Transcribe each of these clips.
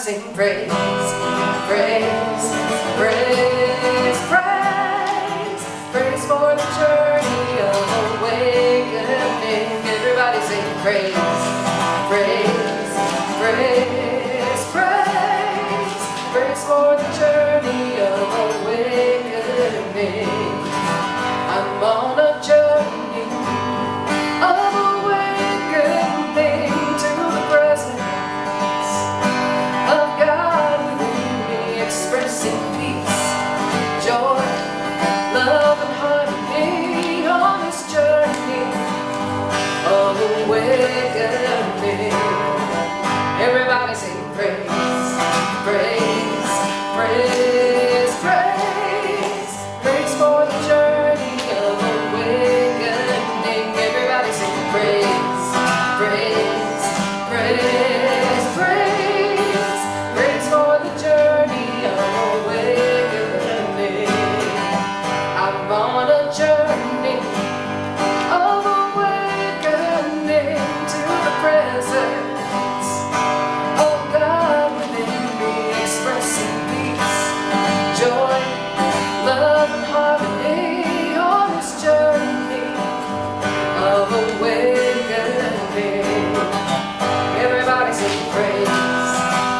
sing praise, praise, praise, praise, praise for the journey of awakening. Everybody sing praise, praise, praise, praise, praise for the journey of awakening. I'm on a journey of awakening to the presence of God within me, expressing peace, joy, love, and harmony on this journey of awakening. Everybody sing praise, praise, praise, praise, praise for the journey of awakening. Everybody sing praise, praise, praise, praise, praise for the journey of awakening. I'm on a journey of awakening to the presence of God within me, expressing peace, joy, love, and harmony on this journey of awakening. Everybody sing praise,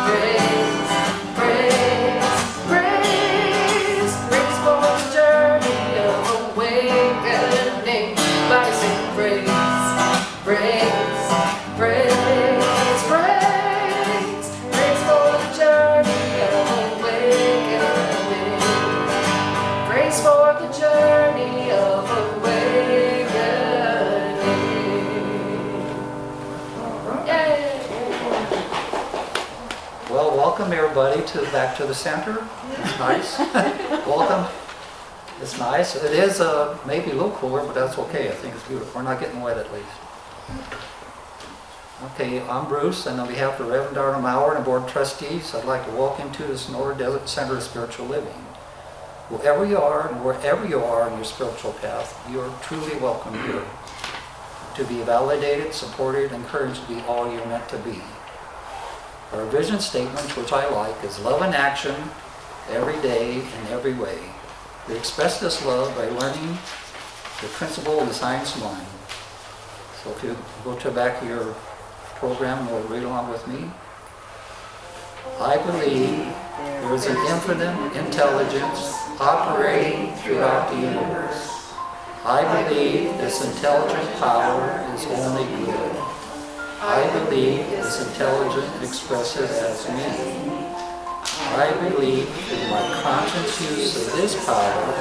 praise, praise, praise, praise for the journey of awakening. Everybody sing praise, praise, praise, praise, praise for the journey of awakening. Praise for the journey of awakening. Yay! Well, welcome everybody back to the center. It's nice. Welcome. It's nice. It is maybe a little cooler, but that's okay. I think it's beautiful. We're not getting wet at least. Okay, I'm Bruce, and on behalf of Rev Donna Maurer and the Board of Trustees, I'd like to welcome you to the Sonoran Desert Center of Spiritual Living. Wherever you are and wherever you are in your spiritual path, you are truly welcome here to be validated, supported, and encouraged to be all you're meant to be. Our vision statement, which I like, is love in action every day in every way. We express this love by learning the principle of the science mind. So if you go to the back of your program, you'll read along with me. I believe there is an infinite intelligence operating throughout the universe. I believe this intelligent power is only good. I believe this intelligence expresses as me. I believe through my conscious use of this power,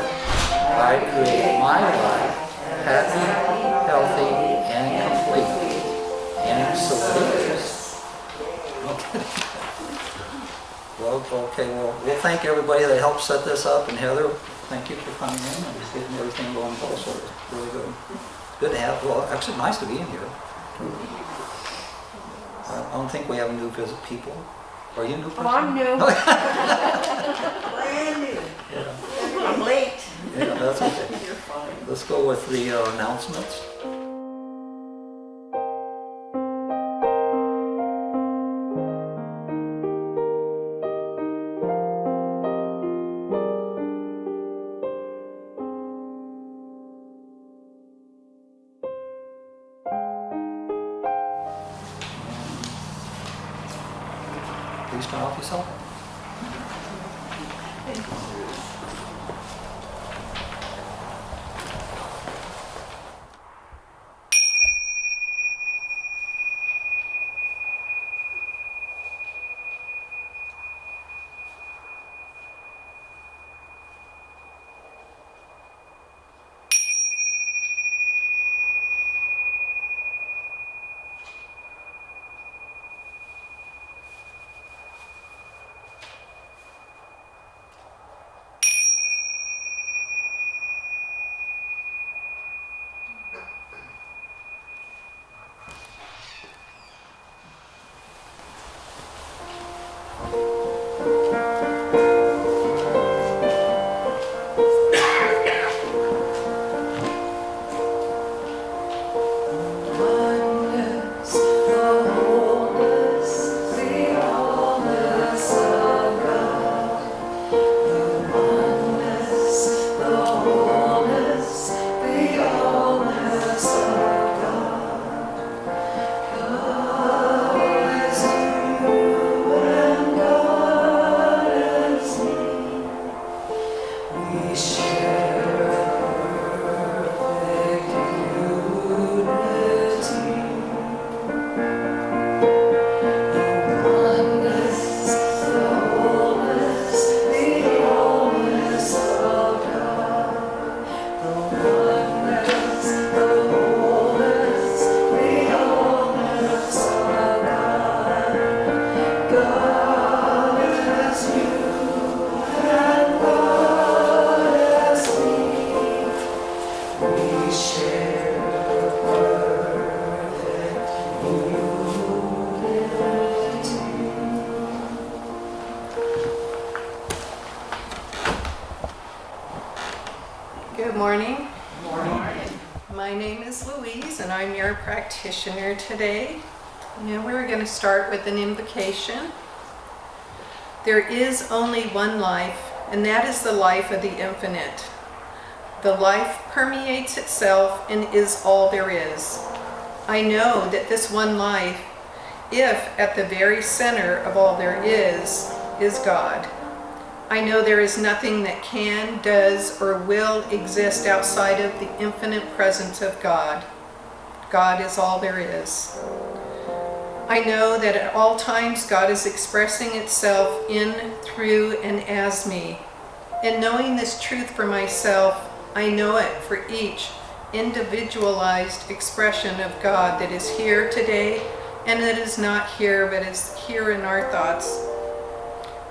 I create my life happy, healthy, and complete. And so it is. Okay. Well, we'll thank everybody that helped set this up, and Heather, thank you for coming in and getting everything going also. Really good. Good to have, well, actually nice to be in here. I don't think we have new visit people. Are you a new person? Oh, I'm new. Brand new. Yeah. I'm late. Yeah, that's okay. You're fine. Let's go with the announcements. Please turn off your cell phone. morning. Good morning. My name is Louise and I'm your practitioner today. And we're going to start with an invocation. There is only one life, and that is the life of the infinite. The life permeates itself and is all there is. I know that this one life, if at the very center of all there is God. I know there is nothing that can, does, or will exist outside of the infinite presence of God. God is all there is. I know that at all times God is expressing itself in, through, and as me. And knowing this truth for myself, I know it for each individualized expression of God that is here today and that is not here but is here in our thoughts.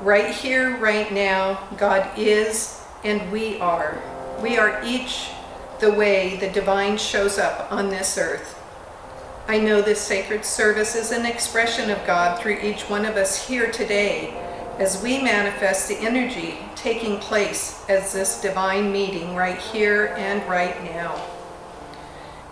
Right here, right now, God is and we are. We are each the way the divine shows up on this earth. I know this sacred service is an expression of God through each one of us here today as we manifest the energy taking place as this divine meeting right here and right now.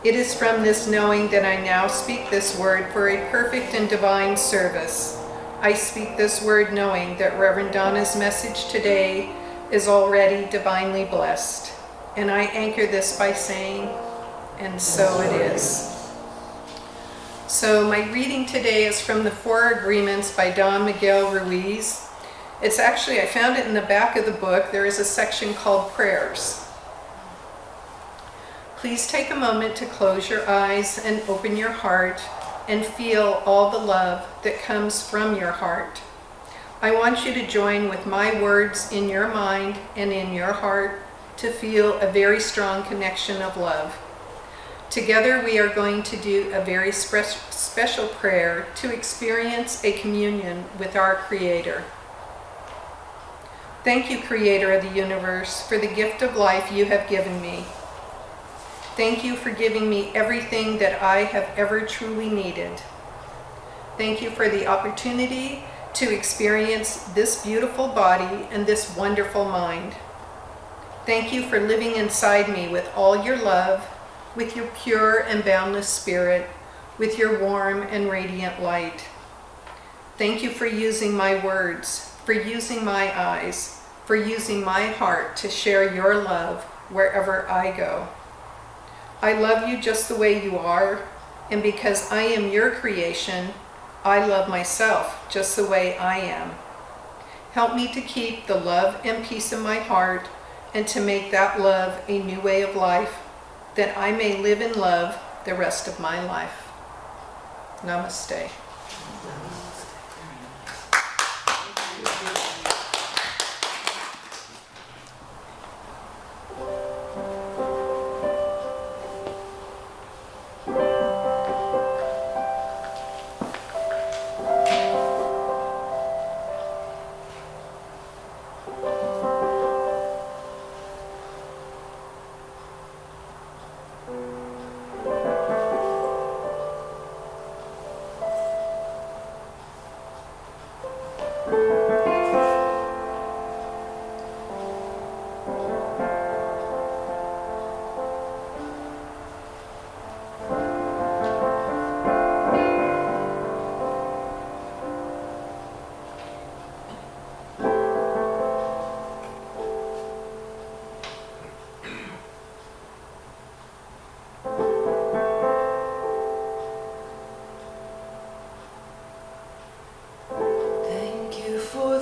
It is from this knowing that I now speak this word for a perfect and divine service. I speak this word knowing that Rev Donna's message today is already divinely blessed. And I anchor this by saying, and so it is. So my reading today is from the Four Agreements by Don Miguel Ruiz. It's actually, I found it in the back of the book. There is a section called Prayers. Please take a moment to close your eyes and open your heart and feel all the love that comes from your heart. I want you to join with my words in your mind and in your heart to feel a very strong connection of love. Together we are going to do a very special prayer to experience a communion with our Creator. Thank you, Creator of the universe, for the gift of life you have given me. Thank you for giving me everything that I have ever truly needed. Thank you for the opportunity to experience this beautiful body and this wonderful mind. Thank you for living inside me with all your love, with your pure and boundless spirit, with your warm and radiant light. Thank you for using my words, for using my eyes, for using my heart to share your love wherever I go. I love you just the way you are, and because I am your creation, I love myself just the way I am. Help me to keep the love and peace in my heart and to make that love a new way of life, that I may live in love the rest of my life. Namaste.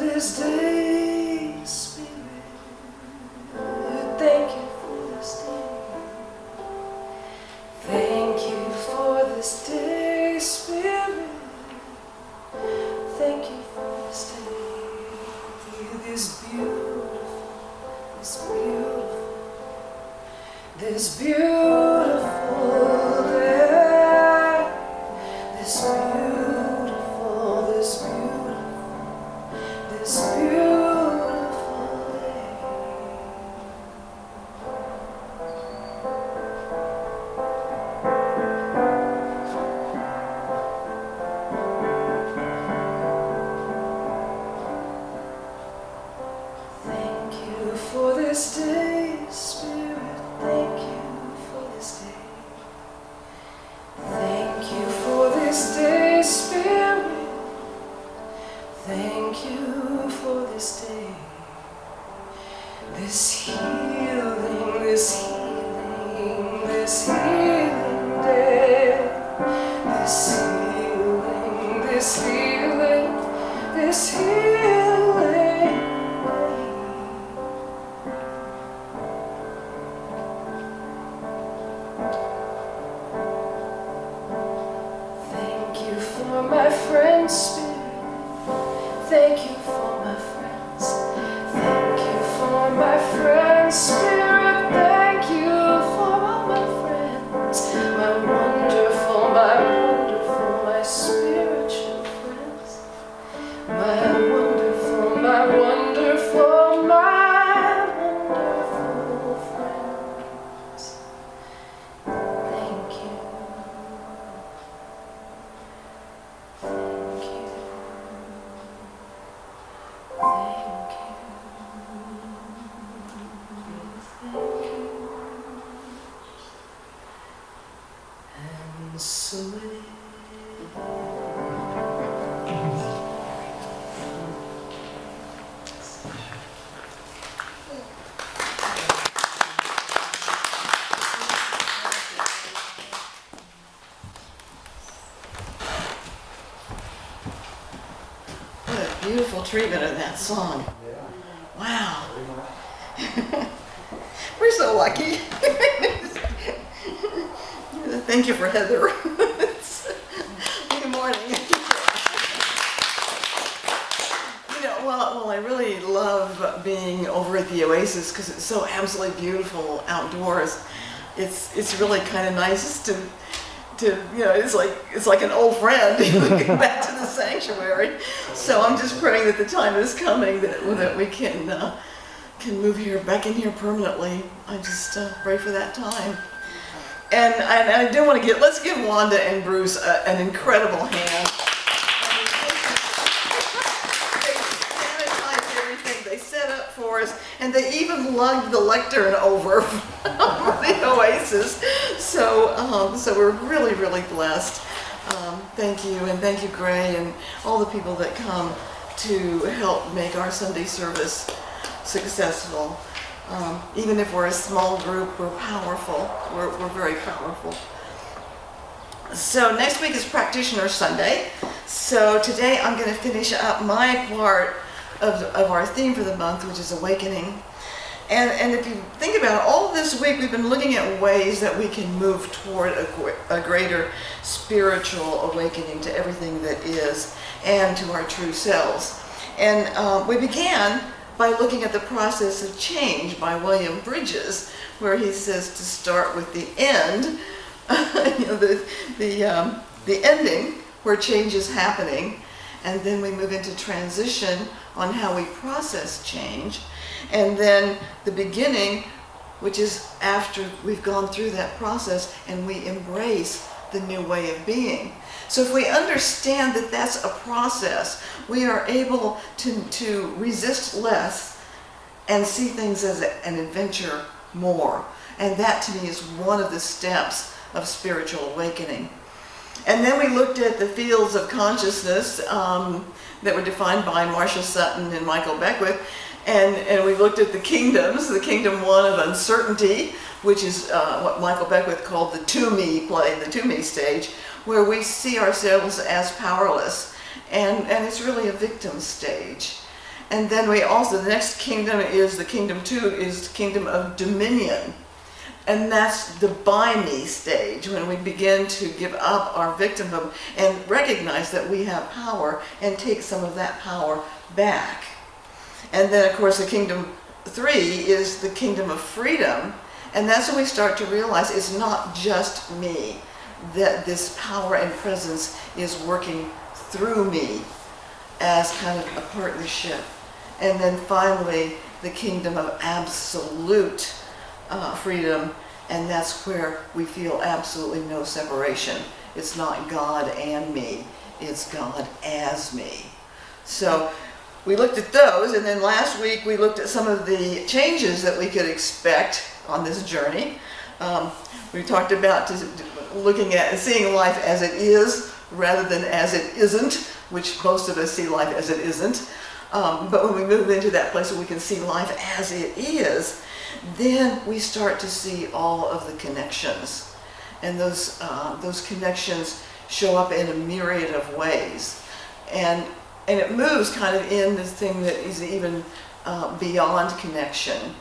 This day, Spirit, thank you for this day. Thank you for this day, Spirit. Thank you for this day. This beautiful, this beautiful day. This beautiful day. Thank you for this day, Spirit. you for this day, this healing, this healing, this healing day, this healing, this healing, this healing day. Thank you for my friend's spirit. Thank you for my friends. Thank you for my friend's spirit. Thank you for all my friends. My wonderful, my spiritual friends. My wonderful, my wonderful, my wonderful friends. Thank you. Thank you. Thank you. Thank you. And so it is. What a beautiful treatment of that song. Yeah. Wow. Very much. We're so lucky. Thank you for Heather. Good morning. Well, I really love being over at the Oasis because it's so absolutely beautiful outdoors. It's really kind of nice to it's like an old friend get back to the sanctuary. So I'm just praying that the time is coming that we can move here back in here permanently. I just pray for that time. And I do want to let's give Wanda and Bruce an incredible hand. They sanitized everything. They set up for us, and they even lugged the lectern over from the Oasis. So we're really, really blessed. Thank you, and thank you, Gray, and all the people that come to help make our Sunday service successful. Even if we're a small group, we're powerful. We're very powerful. So next week is Practitioner Sunday. So today I'm going to finish up my part of our theme for the month, which is awakening. And if you think about it, all this week we've been looking at ways that we can move toward a greater spiritual awakening to everything that is and to our true selves. And we began by looking at the process of change by William Bridges, where he says to start with the end, the ending where change is happening, and then we move into transition on how we process change, and then the beginning, which is after we've gone through that process and we embrace the new way of being. So if we understand that that's a process, we are able to resist less and see things as an adventure more. And that to me is one of the steps of spiritual awakening. And then we looked at the fields of consciousness that were defined by Marcia Sutton and Michael Beckwith. And we looked at the kingdoms, the kingdom one of uncertainty, which is what Michael Beckwith called the to-me play, the to-me stage, where we see ourselves as powerless. And it's really a victim stage. And then we also, the next kingdom is the kingdom 2, is the kingdom of dominion. And that's the by me stage, when we begin to give up our victimhood and recognize that we have power and take some of that power back. And then, of course, the kingdom 3 is the kingdom of freedom. And that's when we start to realize it's not just me, that this power and presence is working through me as kind of a partnership. And then finally, the kingdom of absolute freedom. And that's where we feel absolutely no separation. It's not God and me, it's God as me. So we looked at those, and then last week we looked at some of the changes that we could expect on this journey. We talked about looking at and seeing life as it is rather than as it isn't, which most of us see life as it isn't. But when we move into that place where we can see life as it is, then we start to see all of the connections. And those connections show up in a myriad of ways. And it moves kind of in this thing that is even beyond connection.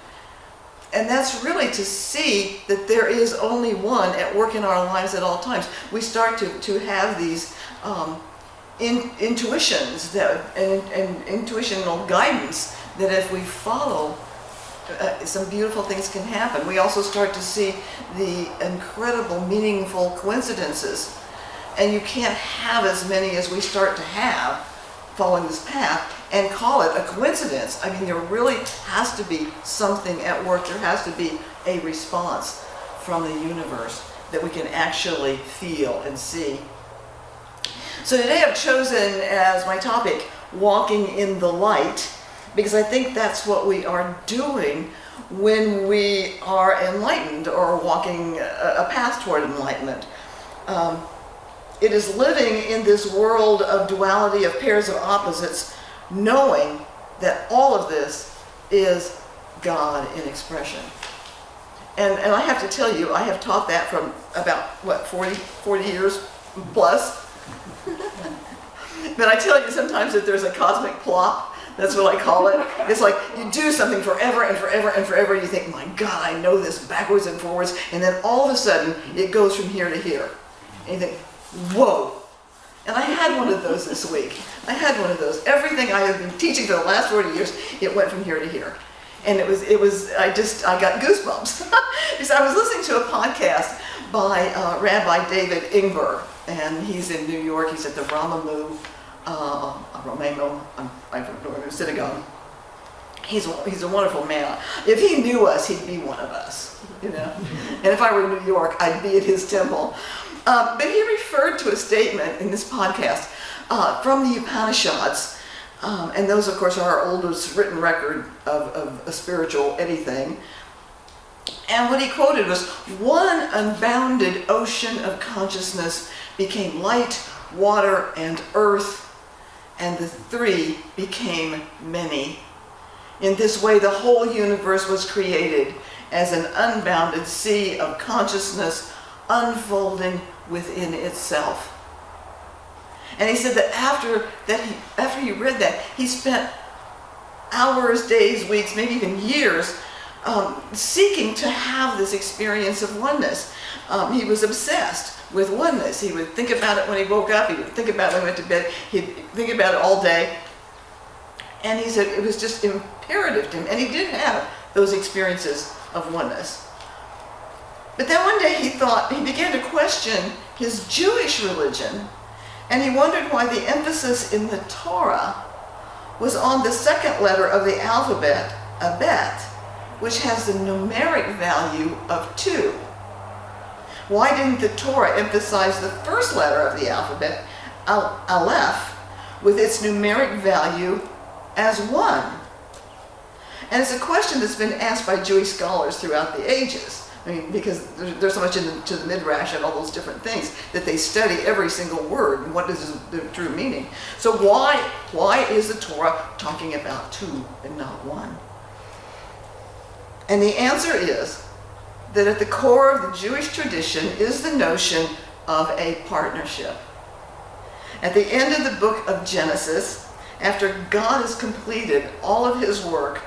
And that's really to see that there is only one at work in our lives at all times. We start to have these intuitions and intuitional guidance that if we follow, some beautiful things can happen. We also start to see the incredible, meaningful coincidences. And you can't have as many as we start to have following this path and call it a coincidence. I mean, there really has to be something at work. There has to be a response from the universe that we can actually feel and see. So today I've chosen as my topic, walking in the light, because I think that's what we are doing when we are enlightened or walking a path toward enlightenment. It is living in this world of duality, of pairs of opposites, knowing that all of this is God in expression. And I have to tell you, I have taught that from about, 40 years plus. But I tell you sometimes that there's a cosmic plop. That's what I call it. It's like you do something forever and forever and forever, and you think, my God, I know this backwards and forwards, and then all of a sudden it goes from here to here. And you think, whoa. And I had one of those this week. I had one of those. Everything I have been teaching for the last 40 years, it went from here to here. And I got goosebumps. Because I was listening to a podcast by Rabbi David Ingber, and he's in New York. He's at the Ramamu synagogue. He's a wonderful man. If he knew us, he'd be one of us, you know. And if I were in New York, I'd be at his temple. But he referred to a statement in this podcast from the Upanishads, and those, of course, are our oldest written record of a spiritual anything. And what he quoted was, "One unbounded ocean of consciousness became light, water, and earth, and the three became many. In this way, the whole universe was created as an unbounded sea of consciousness unfolding within itself." And he said that after he read that, he spent hours, days, weeks, maybe even years seeking to have this experience of oneness. He was obsessed with oneness. He would think about it when he woke up. He would think about it when he went to bed. He'd think about it all day. And he said it was just imperative to him. And he did have those experiences of oneness. But then one day he began to question his Jewish religion, and he wondered why the emphasis in the Torah was on the second letter of the alphabet, a bet, which has the numeric value of 2. Why didn't the Torah emphasize the first letter of the alphabet, Aleph, with its numeric value as 1? And it's a question that's been asked by Jewish scholars throughout the ages. I mean, because there's so much into the Midrash and all those different things that they study every single word and what is the true meaning. So why is the Torah talking about 2 and not 1? And the answer is that at the core of the Jewish tradition is the notion of a partnership. At the end of the book of Genesis, after God has completed all of his work,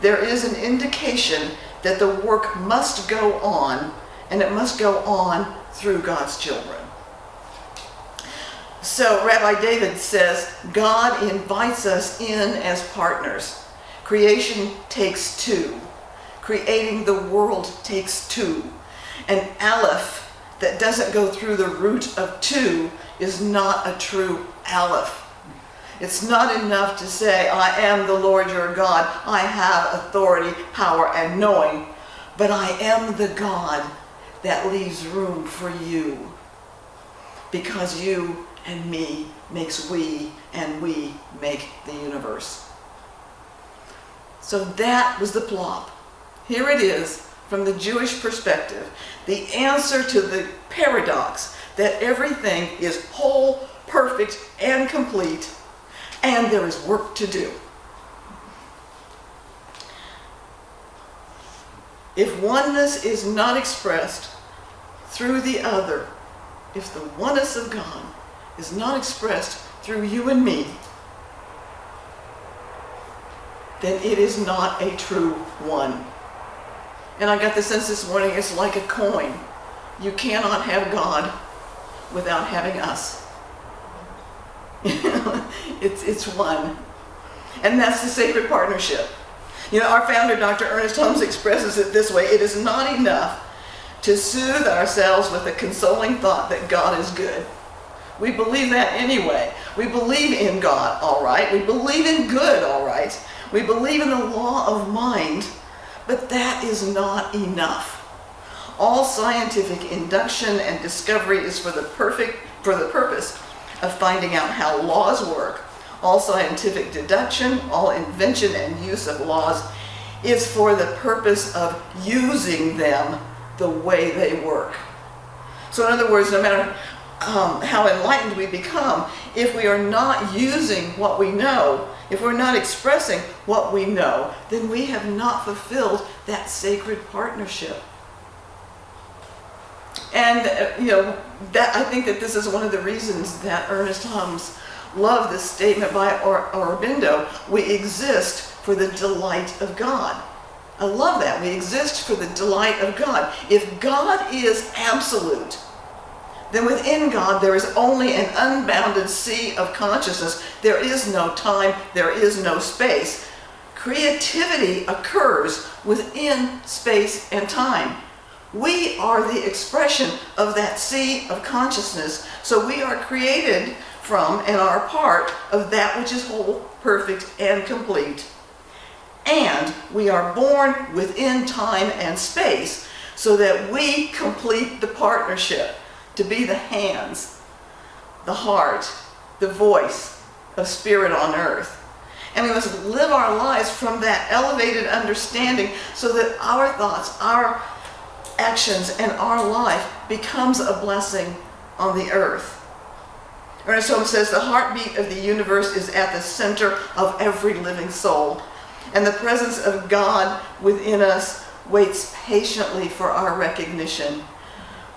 there is an indication that the work must go on, and it must go on through God's children. So Rabbi David says, God invites us in as partners. Creation takes 2. Creating the world takes 2. An Aleph that doesn't go through the root of 2 is not a true Aleph. It's not enough to say, I am the Lord your God. I have authority, power, and knowing. But I am the God that leaves room for you. Because you and me makes we, and we make the universe. So that was the plop. Here it is, from the Jewish perspective, the answer to the paradox that everything is whole, perfect, and complete, and there is work to do. If oneness is not expressed through the other, if the oneness of God is not expressed through you and me, then it is not a true one. And I got the sense this morning, it's like a coin. You cannot have God without having us. It's one. And that's the sacred partnership. You know, our founder, Dr. Ernest Holmes, expresses it this way: it is not enough to soothe ourselves with a consoling thought that God is good. We believe that anyway. We believe in God, all right. We believe in good, all right. We believe in the law of mind, but that is not enough. All scientific induction and discovery is for the purpose of finding out how laws work. All scientific deduction, all invention and use of laws is for the purpose of using them the way they work. So in other words, no matter how enlightened we become, if we are not using what we know, if we're not expressing what we know, then we have not fulfilled that sacred partnership. And that I think that this is one of the reasons that Ernest Holmes loved this statement by Aurobindo: we exist for the delight of God. I love that. We exist for the delight of God. If God is absolute, then within God there is only an unbounded sea of consciousness. There is no time, there is no space. Creativity occurs within space and time. We are the expression of that sea of consciousness. So we are created from and are part of that which is whole, perfect, and complete. And we are born within time and space so that we complete the partnership to be the hands, the heart, the voice of spirit on earth. And we must live our lives from that elevated understanding so that our thoughts, our actions, and our life becomes a blessing on the earth. Ernest Holmes says the heartbeat of the universe is at the center of every living soul, and the presence of God within us waits patiently for our recognition.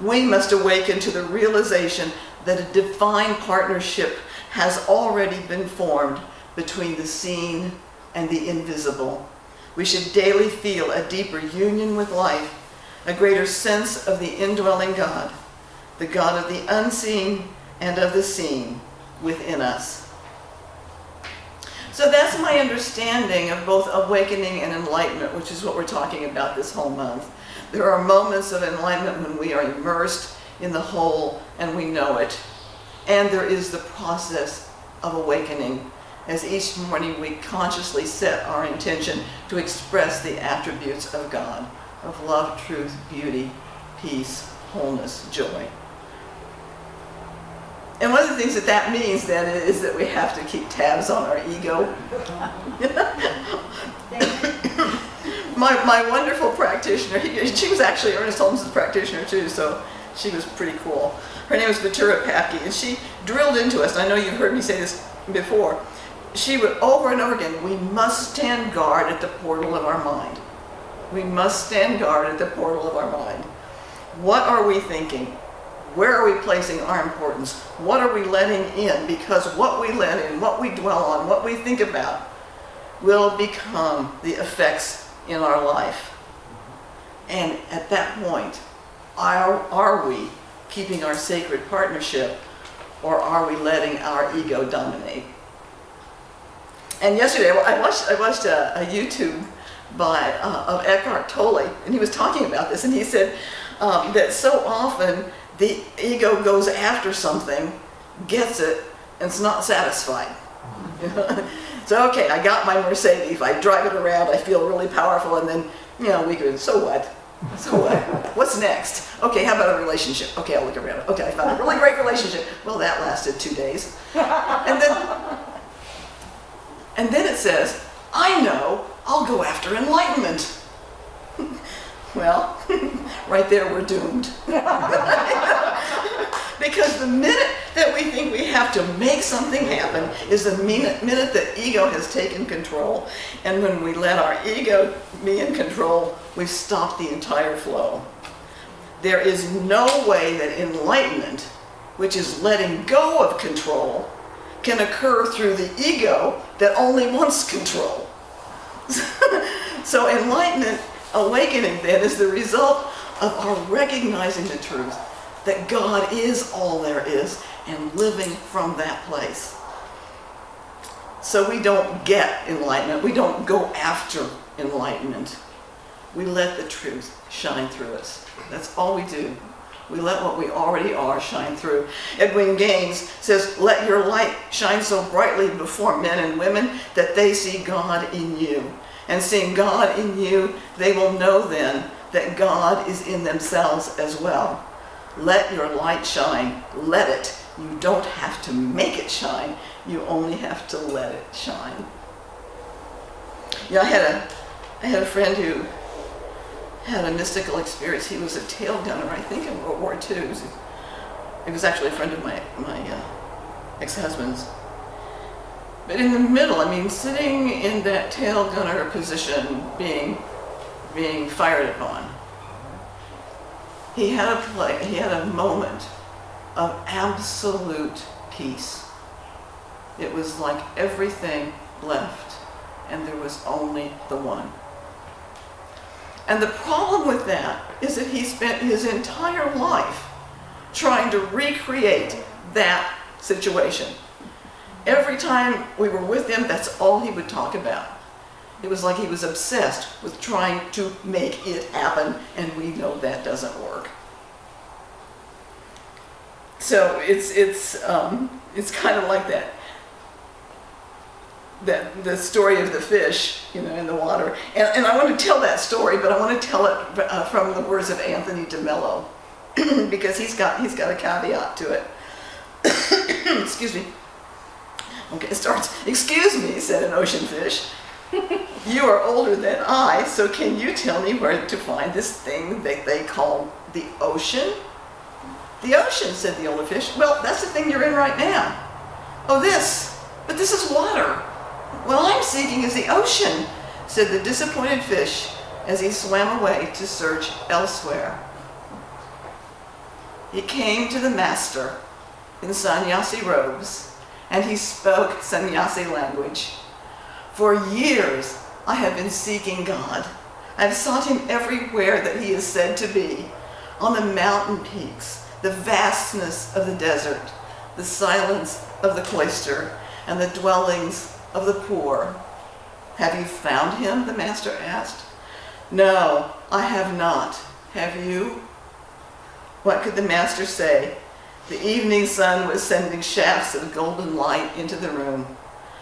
We must awaken to the realization that a divine partnership has already been formed between the seen and the invisible. We should daily feel a deeper union with life, a greater sense of the indwelling God, the God of the unseen and of the seen within us. So that's my understanding of both awakening and enlightenment, which is what we're talking about this whole month. There are moments of enlightenment when we are immersed in the whole and we know it. And there is the process of awakening, as each morning we consciously set our intention to express the attributes of God, of love, truth, beauty, peace, wholeness, joy. And one of the things that means then is that we have to keep tabs on our ego. My wonderful practitioner, she was actually Ernest Holmes' practitioner too, so she was pretty cool. Her name was Vitura Papke, and she drilled into us, and I know you've heard me say this before, she would over and over again, we must stand guard at the portal of our mind. We must stand guard at the portal of our mind. What are we thinking? Where are we placing our importance? What are we letting in? Because what we let in, what we dwell on, what we think about will become the effects in our life. And at that point, are we keeping our sacred partnership, or are we letting our ego dominate? And yesterday I watched a YouTube of Eckhart Tolle, and he was talking about this, and he said that so often the ego goes after something, gets it, and it's not satisfied. So, okay, I got my Mercedes, I drive it around, I feel really powerful, and then, we go, so what? So what? What's next? Okay, how about a relationship? Okay, I'll look around. Okay, I found a really great relationship. Well, that lasted 2 days. And then it says, I know, I'll go after enlightenment. Well, right there we're doomed. Because the minute that we think we have to make something happen is the minute that ego has taken control. And when we let our ego be in control, we've stopped the entire flow. There is no way that enlightenment, which is letting go of control, can occur through the ego that only wants control. So enlightenment, awakening then, is the result of our recognizing the truth that God is all there is and living from that place. So we don't get enlightenment. We don't go after enlightenment. We let the truth shine through us. That's all we do. We let what we already are shine through. Edwin Gaines says, "Let your light shine so brightly before men and women that they see God in you. And seeing God in you, they will know then that God is in themselves as well. Let your light shine. Let it. You don't have to make it shine. You only have to let it shine." Yeah, I had a friend who had a mystical experience. He was a tail gunner, I think, in World War II. He was actually a friend of my ex-husband's. But in the middle, I mean, sitting in that tail gunner position, being fired upon, he had a moment of absolute peace. It was like everything left, and there was only the one. And the problem with that is that he spent his entire life trying to recreate that situation. Every time we were with him, that's all he would talk about. It was like he was obsessed with trying to make it happen, and we know that doesn't work. So it's kind of like that the story of the fish, in the water. And I want to tell that story, but I want to tell it from the words of Anthony DeMello, because he's got a caveat to it. Excuse me. Okay, it starts, "Excuse me," said an ocean fish. "You are older than I, so can you tell me where to find this thing that they call the ocean?" "The ocean," said the older fish. "Well, that's the thing you're in right now." "Oh, but this is water." "What I'm seeking is the ocean," said the disappointed fish as he swam away to search elsewhere. He came to the master in sannyasi robes, and he spoke sannyasi language. "For years I have been seeking God. I have sought him everywhere that he is said to be, on the mountain peaks, the vastness of the desert, the silence of the cloister, and the dwellings of the poor." "Have you found him?" the master asked. "No, I have not. Have you?" What could the master say? The evening sun was sending shafts of golden light into the room.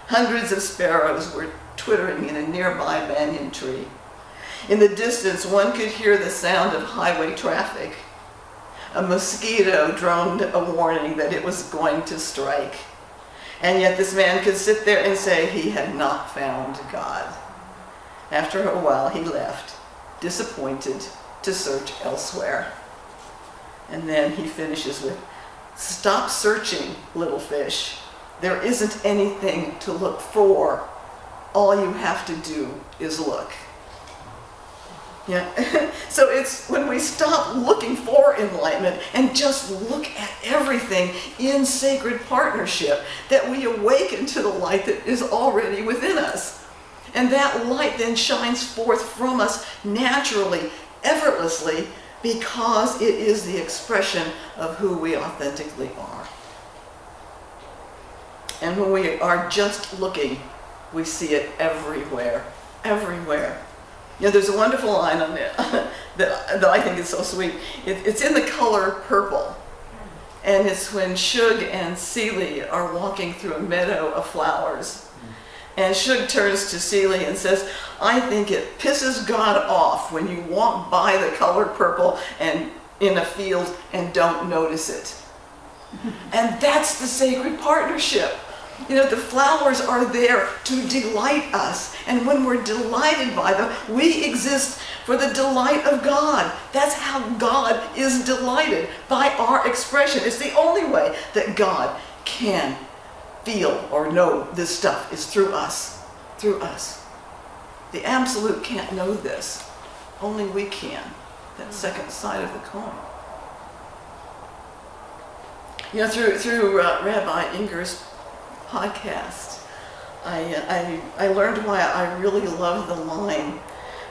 Hundreds of sparrows were twittering in a nearby banyan tree. In the distance, one could hear the sound of highway traffic. A mosquito droned a warning that it was going to strike. And yet this man could sit there and say he had not found God. After a while, he left, disappointed, to search elsewhere. And then he finishes with, "Stop searching, little fish. There isn't anything to look for. All you have to do is look." Yeah. So it's when we stop looking for enlightenment and just look at everything in sacred partnership that we awaken to the light that is already within us. And that light then shines forth from us naturally, effortlessly, because it is the expression of who we authentically are. And when we are just looking, we see it everywhere, everywhere. There's a wonderful line on it that I think is so sweet. It's in the color purple. And it's when Shug and Seeley are walking through a meadow of flowers. And Shug turns to Seeley and says, "I think it pisses God off when you walk by the color purple and in a field and don't notice it." And that's the sacred partnership. The flowers are there to delight us. And when we're delighted by them, we exist for the delight of God. That's how God is delighted, by our expression. It's the only way that God can feel or know this stuff is through us. Through us. The Absolute can't know this. Only we can. That second side of the coin. You know, through Rabbi Inger's podcast, I learned why I really love the line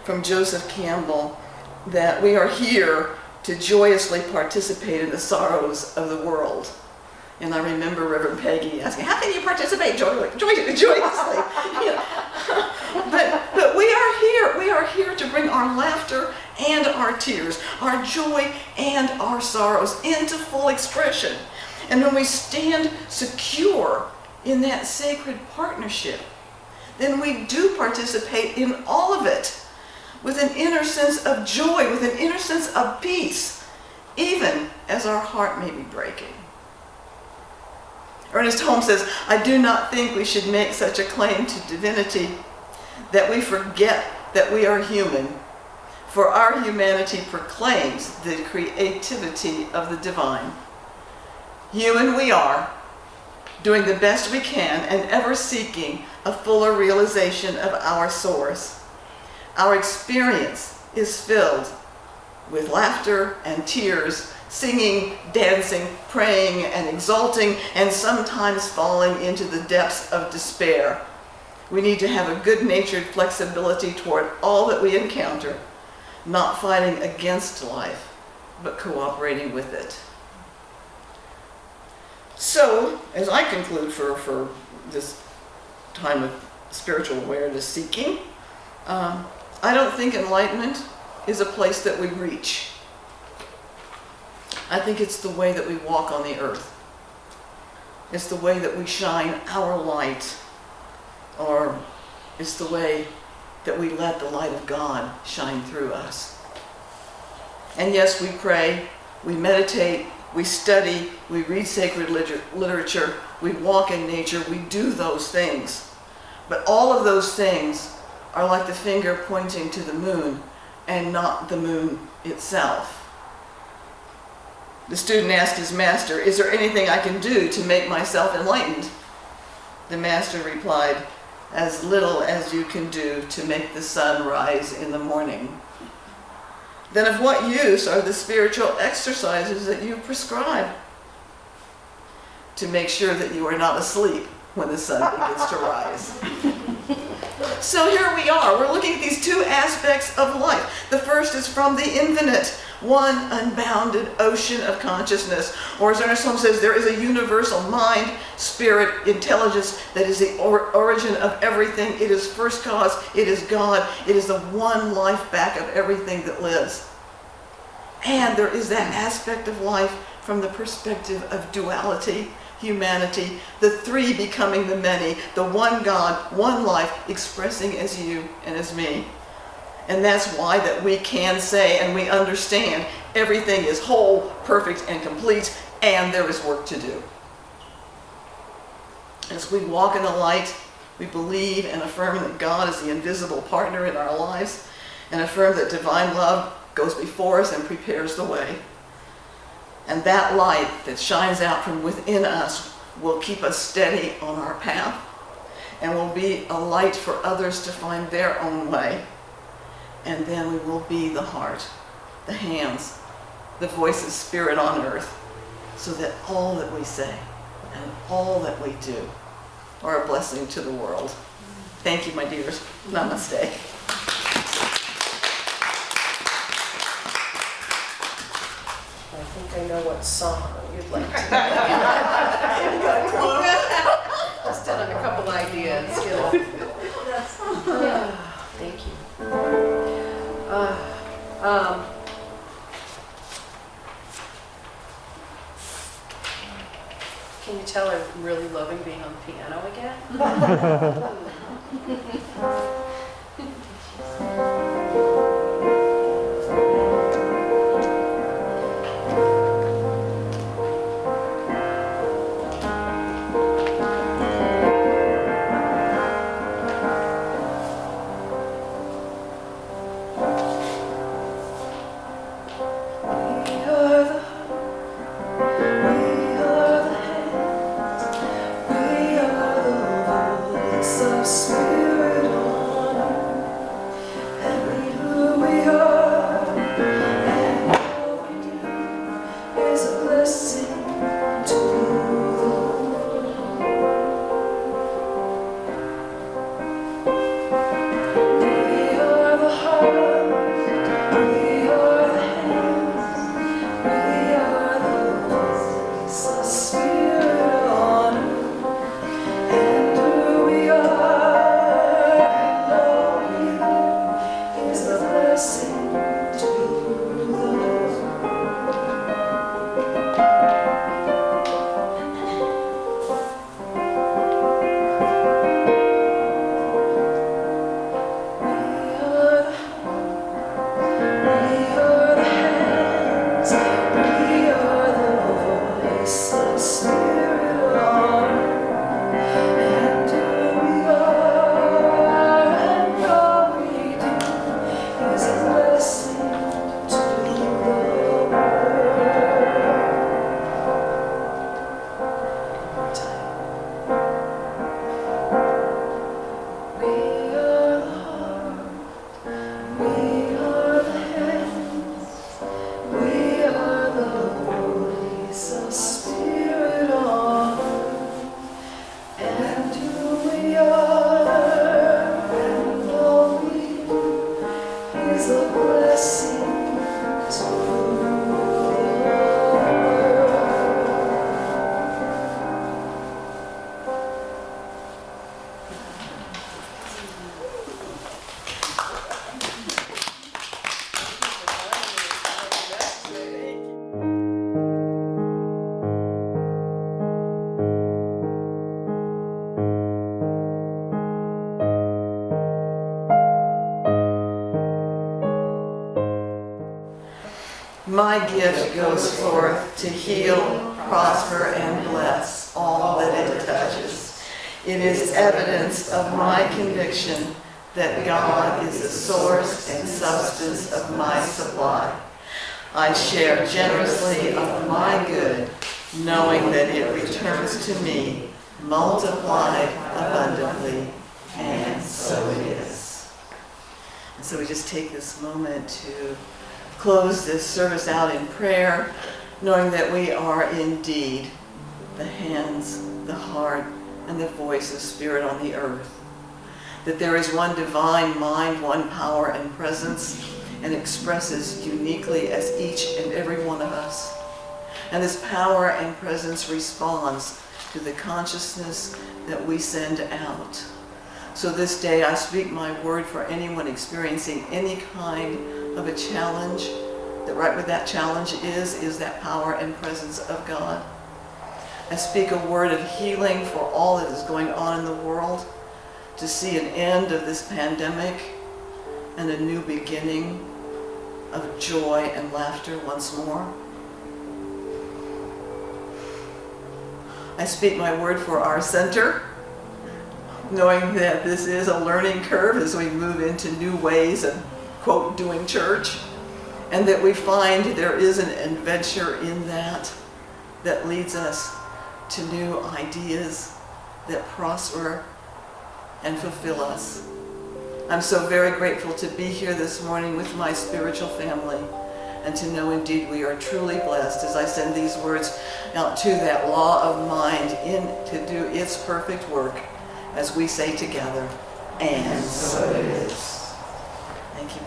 from Joseph Campbell that we are here to joyously participate in the sorrows of the world. And I remember Reverend Peggy asking, how can you participate joyously? You know, but we are here to bring our laughter and our tears, our joy and our sorrows into full expression. And when we stand secure in that sacred partnership, then we do participate in all of it with an inner sense of joy, with an inner sense of peace, even as our heart may be breaking. Ernest Holmes says, I do not think we should make such a claim to divinity that we forget that we are human, for our humanity proclaims the creativity of the divine. Human we are, doing the best we can and ever seeking a fuller realization of our source. Our experience is filled with laughter and tears, singing, dancing, praying, and exulting, and sometimes falling into the depths of despair. We need to have a good-natured flexibility toward all that we encounter, not fighting against life, but cooperating with it. So, as I conclude for this time of spiritual awareness seeking, I don't think enlightenment is a place that we reach. I think it's the way that we walk on the earth. It's the way that we shine our light, or it's the way that we let the light of God shine through us. And yes, we pray, we meditate, we study, we read sacred literature, we walk in nature, we do those things. But all of those things are like the finger pointing to the moon and not the moon itself. The student asked his master, is there anything I can do to make myself enlightened? The master replied, as little as you can do to make the sun rise in the morning. Then of what use are the spiritual exercises that you prescribe? To make sure that you are not asleep when the sun begins to rise. So here we are. We're looking at these two aspects of life. The first is from the infinite, one unbounded ocean of consciousness. Or as Ernest Holmes says, there is a universal mind, spirit, intelligence that is the origin of everything. It is first cause. It is God. It is the one life back of everything that lives. And there is that aspect of life from the perspective of duality, humanity, the three becoming the many, the one God, one life, expressing as you and as me. And that's why that we can say and we understand everything is whole, perfect, and complete, and there is work to do. As we walk in the light, we believe and affirm that God is the invisible partner in our lives, and affirm that divine love goes before us and prepares the way. And that light that shines out from within us will keep us steady on our path and will be a light for others to find their own way. And then we will be the heart, the hands, the voice of spirit on earth, so that all that we say and all that we do are a blessing to the world. Thank you, my dears. Namaste. I think I know what song you'd like to Just did a couple ideas, you know. Thank you. Can you tell I'm really loving being on the piano again? Of spirit My gift goes forth to heal, prosper, and bless all that it touches. It is evidence of my conviction that God is the source and substance of my supply. I share generously of my good, knowing that it returns to me, multiplied abundantly, and so it is. And so we just take this moment to close this service out in prayer, knowing that we are indeed the hands, the heart, and the voice of Spirit on the earth. That there is one divine mind, one power and presence, and expresses uniquely as each and every one of us. And this power and presence responds to the consciousness that we send out. So this day I speak my word for anyone experiencing any kind of a challenge, that right where that challenge is that power and presence of God. I speak a word of healing for all that is going on in the world, to see an end of this pandemic and a new beginning of joy and laughter once more. I speak my word for our center, knowing that this is a learning curve as we move into new ways of, quote, doing church, and that we find there is an adventure in that leads us to new ideas that prosper and fulfill us. I'm so very grateful to be here this morning with my spiritual family, and to know indeed we are truly blessed as I send these words out to that law of mind in to do its perfect work as we say together, and so it is. Thank you.